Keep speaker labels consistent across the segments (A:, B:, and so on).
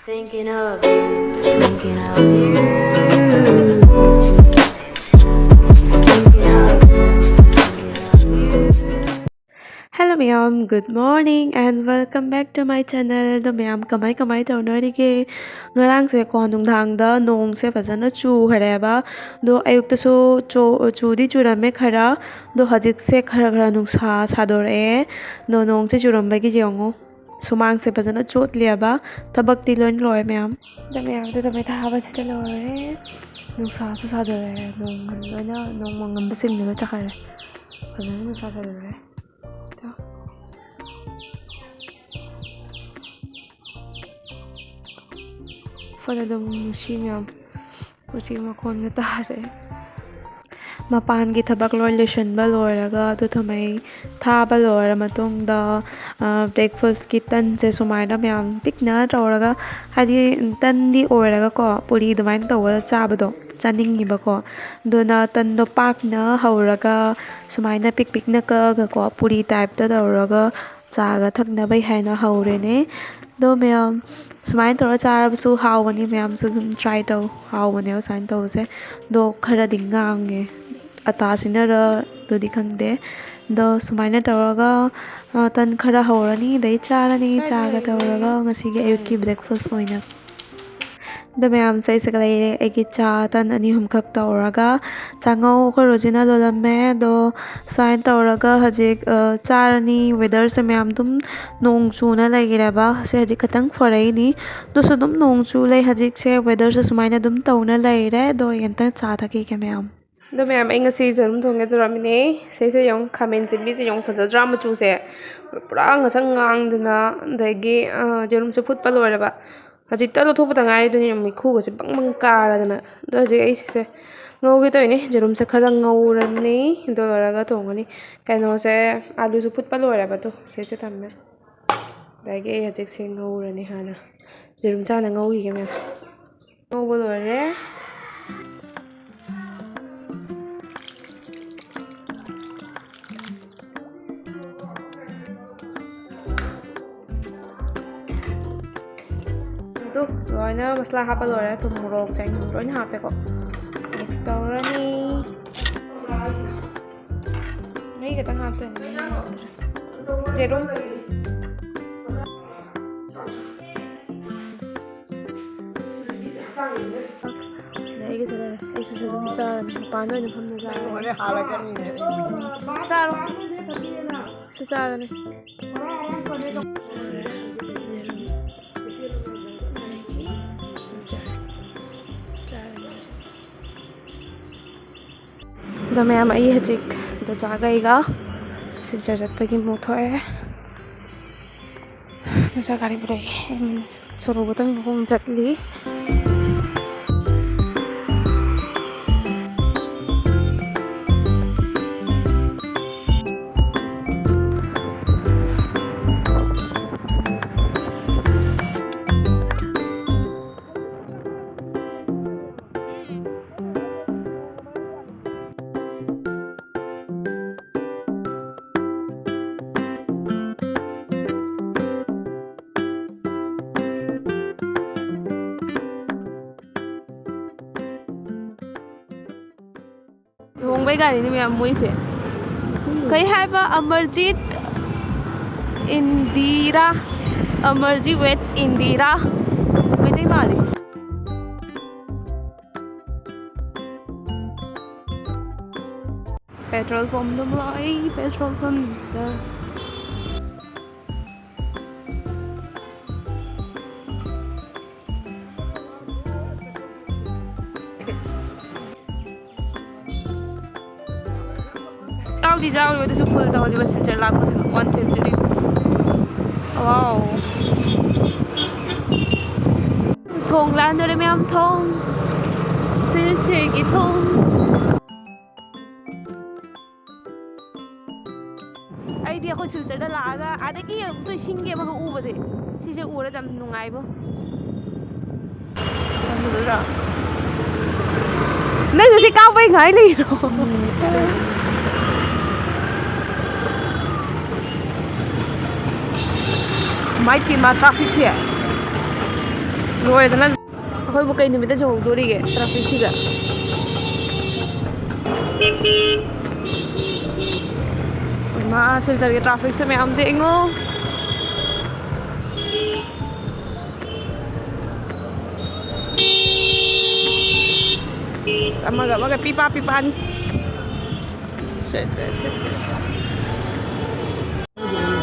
A: Thinking of you, thinking of you. Hello ma'am, good morning and welcome back to my channel. The ma'am kamai taunarige ngarang se ko nungdang da nong se fazana chu hareba do ayukta so chudi churame khara do hajik se khara nungsa sadore do nong se churambagi jongo sumang se fazana chot liaba thabak ti loin loi ma'am da ma'am to tamai thaba se chalore nungsa su sadore nong loina nong mangam basing no chakhare fazana nungsa sadore Faladong nusimyam kuchi makon nga tare mapan gi thabak loi lesson ba loiraga tu thamai tha ba loira matong da breakfast ki tan se sumai da myam pikna tawraga hadi tan di oiraga ko puri dumain tawra chabado chaningi ba ko dona tan do pak na hauraga sumai na pik na ka ko puri type da tawraga chaga thakna bai haina haure ne do myam sumai tawra charabsu hawani myam su try taw hawani sign taw se do khara dingange ata sinara do dikhangde do sumaina tawraga tan khara hawrani dai charani chaga tawraga ngasi ge ayuki breakfast oina the ma'am say sakalai egi cha tan ani hum khak tawraga changau ko rojina lolame do sign tawraga hajik charani weather se ma'am tum nong chuna laireba se hajik khatang farai ni do so dum nong chu lai hajik se weather se sumaina dum tawna laire do yenta cha thaki ke ma'am the ma'am ai ngasi jarum thonge dramine se yong khamen jimbi se yong phaja drama chu se pura ngasang ngang dina dagi jarum se phut paloreba hajik talo thopa tangai duni mi khu ga se bang kara dana do hajik ai se ngau ge toy ni jarum se khara ngau rani do raga thongani kaino se alu su phut paloreba to se tamme dagi hajik se ngau rani hana jarum cha na ngau gi ge me ngau bolore tu rồi nó masala hapa rồi đó thùng rột chanh rồi nó hapa ko next rồi ni mấy cái tăng hapa tuần dễ đúng đấy cái này cái số đúng ra bán rồi nhưng không ra rồi đấy hapa cái này ra rồi ra rồi này the ma'am ai hajik da jagaiga silchar jatpagi mothoe na sagari budai soro botang hong jatli Mumbai gari ni ma'am moi se kai have Amarjit Indira Amarjit waits Indira mai dai mali petrol pump dum lai petrol pump da đi giao rồi tôi full tao đi bật Silchar lag ko 150 rupees wow thong lan rồi mẹ em thong Silchar ki thong ai dia ko Silchar da laga ada ki tôi singe ma ko u ba se si se u ra jam nungai bo nên tôi sẽ cao với ngay liền mai tìm mà traffic here ꯂꯣꯏꯔꯦꯗꯅ ꯑꯩꯈꯣꯏꯕꯨ ꯀꯩ ꯅꯨꯃꯤꯠꯇ ꯌꯧꯍꯧꯗꯣꯔꯤꯒꯦ ꯇ꯭ꯔꯥꯐꯤꯛꯁꯤꯗ ꯃꯥ ꯁꯤꯜꯆꯔꯒꯤ ꯇ꯭ꯔꯥꯐꯤꯛꯁꯦ ꯃꯌꯥꯝꯁꯦ ꯌꯦꯡꯉꯣ amaga pipa ni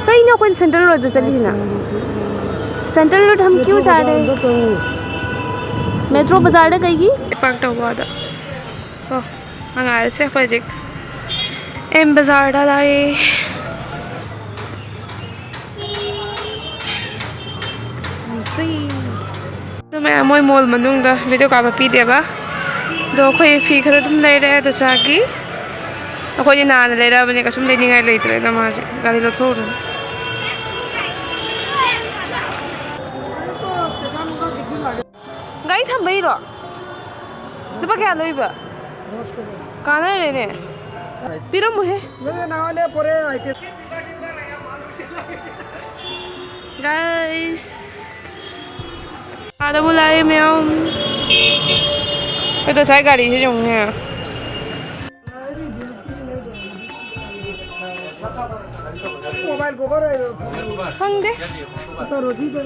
A: कहीं ना कोई सेंट्रल रोड चली थी ना सेंट्रल रोड हम क्यों जा रहे मेट्रो बाजार ने कहीं पार्क हुआ था ओ हमारे से फजिक एम बाजार डाले तो मैं मोई मॉल मनूंगा वीडियो का पी देगा दो कोई फी खर तुम ले रहे तो चाकी अखोई नान ले रहा बने कसम लेनी है लेते रहे तमाशे गाड़ी लो थोड़ा गाड़ी थम बही रो तो क्या लो इबा काना लेने पिरम मुहे
B: ले ना ले परे आइते
A: guys ada mulai meow itu saya गाड़ी से जाऊँगा
B: मोबाइल को कर
A: हंगे
B: तो रोटी कर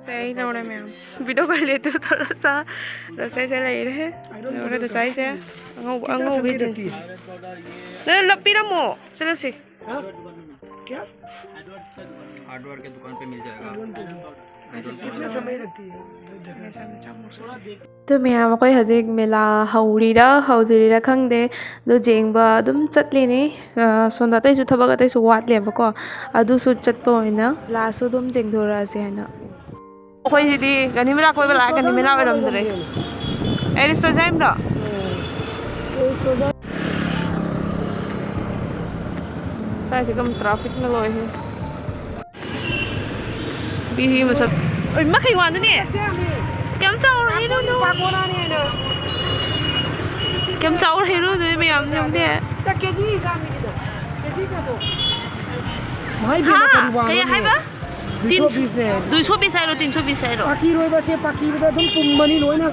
A: सही ना में वीडियो कर लेते हो थोड़ा सा रसोई से ले रहे हैं तो सही से अंगो भी जैसी नहीं लपी रमो चलो सी
B: क्या
C: हार्डवेयर के दुकान पे मिल जाएगा
B: कितने समय लगती है
A: तो मैं कोई हजिक मेला हौरीरा हौजरीरा खंगदे दो जेंगबा अदुम चटलेने सोंदा तैसु थबक तैसु वाटलेबको अदुसु चटपो होइना लासु दुम जेंगदोरासे हैना कोई जी दी गनी मेला कोई बला गनी मेला ओरम दरे एरिस्टो जाइम दा साइसे कम ट्रैफिक में लोए है बीही मसब ओय मखै वान ने केम चाउर हेरो नो
B: पाकोना ने ने
A: केम चाउर हेरो दे मे आम जम दे
B: त केजी हिसाब में दो केजी का दो भाई भी
A: हां कया हाइबा
B: 220 ने
A: 220 आइरो 320 आइरो
B: पाकी रोय बसे पाकी रो तुम पुम्बनी लोय ना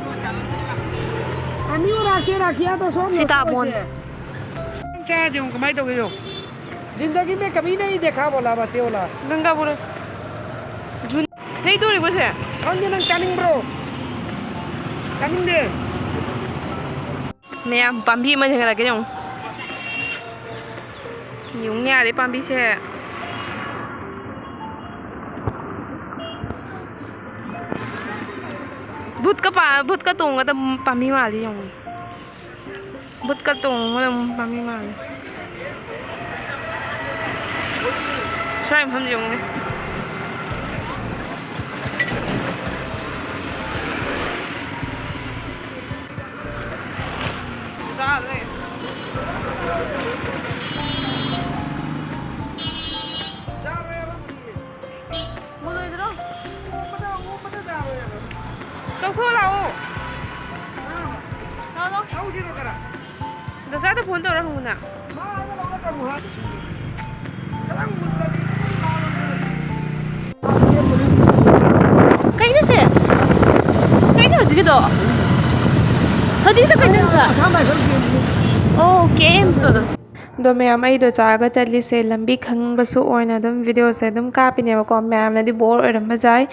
B: हामी और आचे राखिया तो सब
A: सीताबोन
B: क्या जो कमाई तो गयो जिंदगी में कभी नहीं देखा बोला बसे बोला
A: गंगा बोले नहीं दूरी बसे
B: कौन दिन चानिंग ब्रो चानिंग दे
A: मैं पाम्बी में जगह लगे जाऊं यूं यारे पाम्बी से भूत का तोंगा तो पामी मारी हूँ भूत का तोंगा तो पामी मारी शायद हम जाऊँगे चाले बोलो इधर तो खोला हो लो
B: आओ जी रो करा
A: दसा तो फोन तो रहा हूँ ना
B: मां वाला का मुहा करा
A: कहीं ना से कहीं ना हजी तो कहीं ना सा
B: साम भाई फिर
A: ओ गेम दो मैम आई चागा चली से लंबी खंगबसु ओइना दम वीडियो से दम कापिनेबको मैम नदी बोर ओरम जाय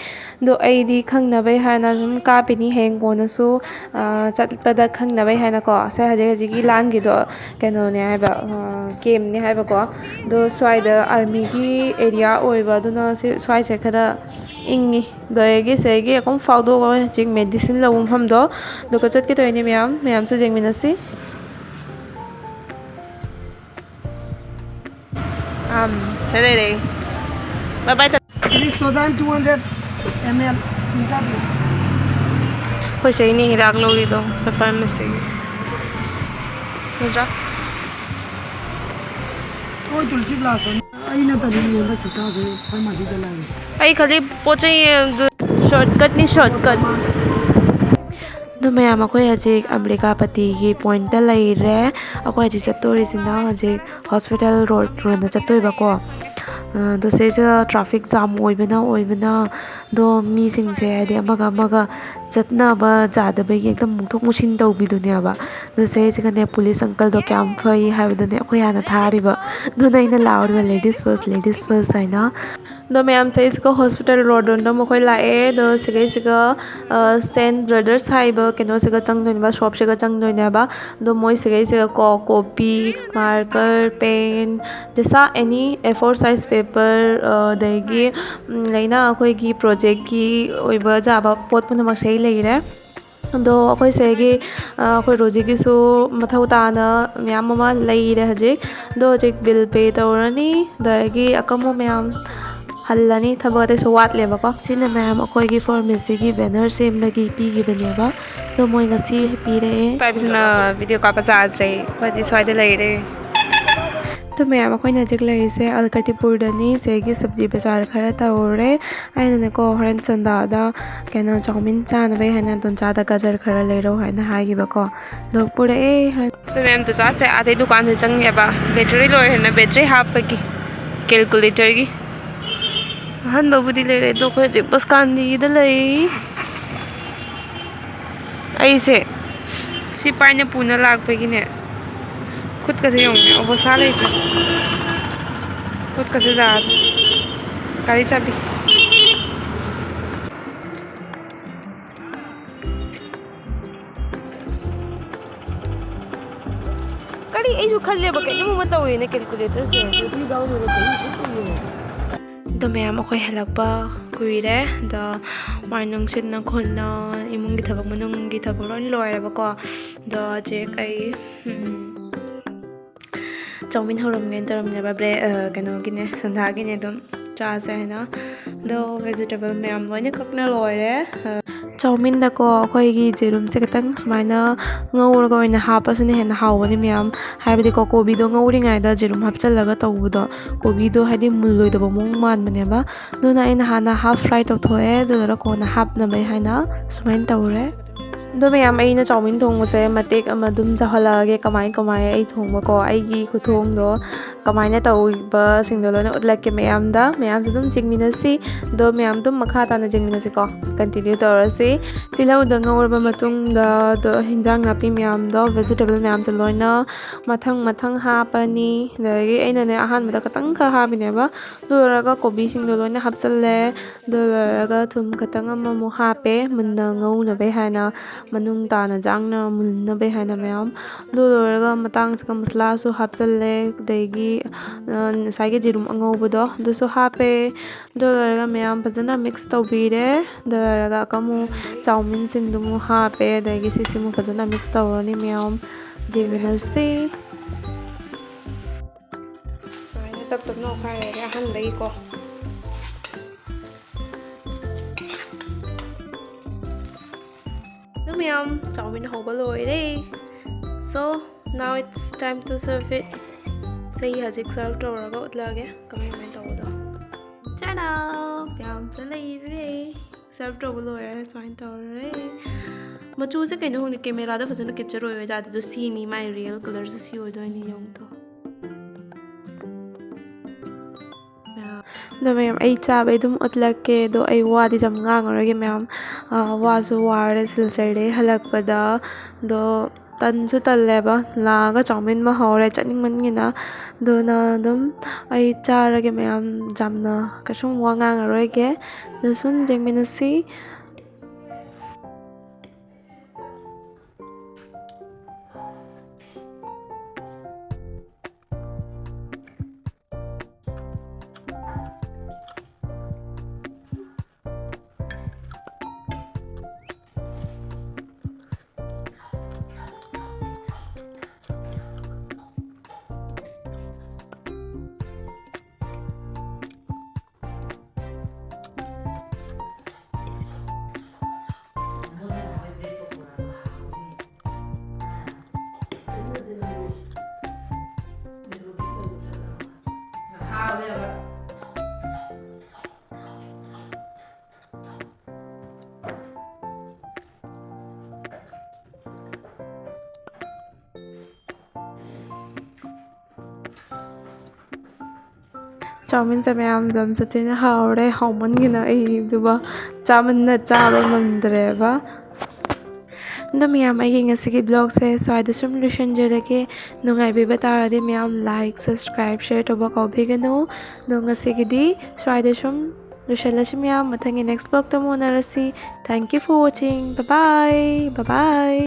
A: दो आईदी खंगनबै हाना दम कापिनी हेंग कोनसु चटपदा खंगनबै हाना को से हजे हजे की लांगी दो केनो ने हाइबा केम ने हाइबको दो स्वाइदा आर्मी की एरिया ओइबा दुना से स्वाइ से खरा इंगी दोएगी सेगी अकम फाउदो को जिक मेडिसिन लवम हम दो को चट के तो इने मैम से जिंग मिनसी Today. Bye bye.
B: 3200 ml.
A: Hoy se ini hirak logi do. Pepper में से.
B: Ôi tulsi blossom. Ai na tadi ni onda chita se pharmacy chala hai.
A: ai khali pochai shortcut ni shortcut do mayam akoi hajik Amrika pati gi point ta leire akoi hajik chatori sina hajik hospital road rona chatoi ba ko do se traffic jam oibana do mi sing se ade amaga chatna ba jada ba gi ekdam mukthok mushin tawbidune ba do se ne police uncle do kyam phai haibadune akoi hana thari ba do naina laud ladies first haina do mayam se iska hospital road on mokoi lae do siga Saint Brothers haiba keno siga changdoin ba shop siga changdoin ba do moi siga ko copy marker pen jesa any A4 size paper dagi leina akoi gi project gi oiba jaba pot punamak sei leire do akoi segi akoi roji gi su mathau tana myam ma leire hajik do hajik bill pay tawrani dagi akamo myam hallani thabate so wat leba ko sina myam akoi gi pharmacy gi banner sem lagi pi gi baneba do moi ngasi pire paibina video ka pa jare baji soide leire तो ma'am अखोइना जिक लैसे अलकटीपुरदनी सेगी सब्जी बाजार खरा तौरे आइना को हरन संदादा केना chowmein चानबे हैना दोनचादा गाजर खरा लेरो हैना हागिबको दो पुरे तो मैम तो चासे आधे दुकान से चंगेबा बैटरी लोय हैना बैटरी हापकी कैलकुलेटर की हन बाबूदी लेरे दो को जिक बस कांदी द लई ऐसे सी पाइने पुना लागपगिने खुद का से होंगे और वो साले खुद का से ज़्यादा गाड़ी चाबी गाड़ी ऐसे खल ले बके तुम मत हुए ना कैलकुलेटर से तो मैं am ako'y halagpa kuire da marnong sit na kon na imong gitabag manong gitabag ron loire ba ko da je kay chow mein हरम ने तरम ने बाबरे कनो गिने संधा गिने दम चा से है ना दो वेजिटेबल में हम लोने ककना लोरे चाउमिन दा को अखोई गी जेरुम से कतंग सुमाइना ngawur go ina hapa sene hen hawani myam haibadi ko kobi do ngawri ngai da jerum hapchalaga tawbudo kobi do hadi mulloi do mong man mane ba do na ina hana half fry to thoe do ra ko na hap na bai haina sumain tawre do mayam aina chawmin thong se matek ama dum jahalage kamai ai thong ba ko ai gi khu thong do kamai na taw ba sing do na utlak ke mayam se dum jingmina si do mayam dum makha ta na jingmina si ko continue to si tilau da ngawr ba matung da do hinjang na pi mayam do vegetable mayam se loina mathang ha pani da gi aina ne ahan ma da katang kha ha bine ba do ra ga kobi sing do loina hapsal le do ra ga thum katang ama mu ha pe munna ngau na be hana manung ta na jang na mun na be hana mayam do ra ga matang sa masla su hapsal le degi sai ge jirum angau bu do su ha pe do ra ga mayam pajana mix to bi re do ra ga kamu chowmin sin du mu ha pe degi si mu pajana mix to ni mayam jibina si sai na tap no khai re han dei ko Yum, chowmin hoba loire. So now it's time to serve it. Say hajik serve to raga utlage kamay mein to do. Tada! Yum, salire. Serve to loire swine to re. Machu se kaino hong camera da fazana capture hoye jada to see ni my real color se see hoy do ni yong to. Do mayam ai cha bai dum utlak ke do ai wa di jam ngang ore mayam wa su ware Silchar de halak pada do tan su talle ba la ga chawmin ma hore chaning man ngina do na dum ai cha ra ge mayam jam na ka sum wa ngang ore ge do sun jeng min si ꯆꯥꯎꯃꯤꯟꯁꯦ ꯃꯌꯥꯝ ꯖꯝꯁꯦ ꯊꯤꯅ ꯍꯥꯎꯔꯦ ꯍꯥꯎꯃꯟꯒꯤꯅ ꯑꯩꯗꯨꯕ ꯆꯥꯕ ꯉꯝꯗ꯭ꯔꯦꯕ ꯑꯗꯣ ꯃꯌꯥꯝ ꯑꯩꯒꯤ ꯉꯁꯤꯒꯤ ꯕ꯭ꯂꯣꯒꯁꯦ ꯁ꯭ꯋꯥꯏꯗ ꯁꯨꯝ ꯂꯣꯏꯁꯤꯟꯖꯔꯒꯦ ꯅꯨꯡꯉꯥꯏꯕꯤꯕ ꯇꯥꯔꯗꯤ ꯃꯌꯥꯝ ꯂꯥꯏꯛ ꯁꯕꯁꯀ꯭ꯔꯥꯏꯕ ꯁꯤꯌꯔ ꯇꯧꯕ ꯀꯥꯎꯕꯤꯒꯅꯨ ꯑꯗꯣ ꯉꯁꯤꯒꯤꯗꯤ ꯁ꯭ꯋꯥꯏꯗ ꯁꯨꯝ ꯂꯣꯏꯁꯤꯜꯂꯁꯤ ꯃꯌꯥꯝ ꯃꯊꯪꯒꯤ ꯅꯦꯛꯁ ꯕ꯭ꯂꯣꯒꯇ ꯑꯃꯨꯛ ꯎꯅꯔꯁꯤ thank you for watching bye by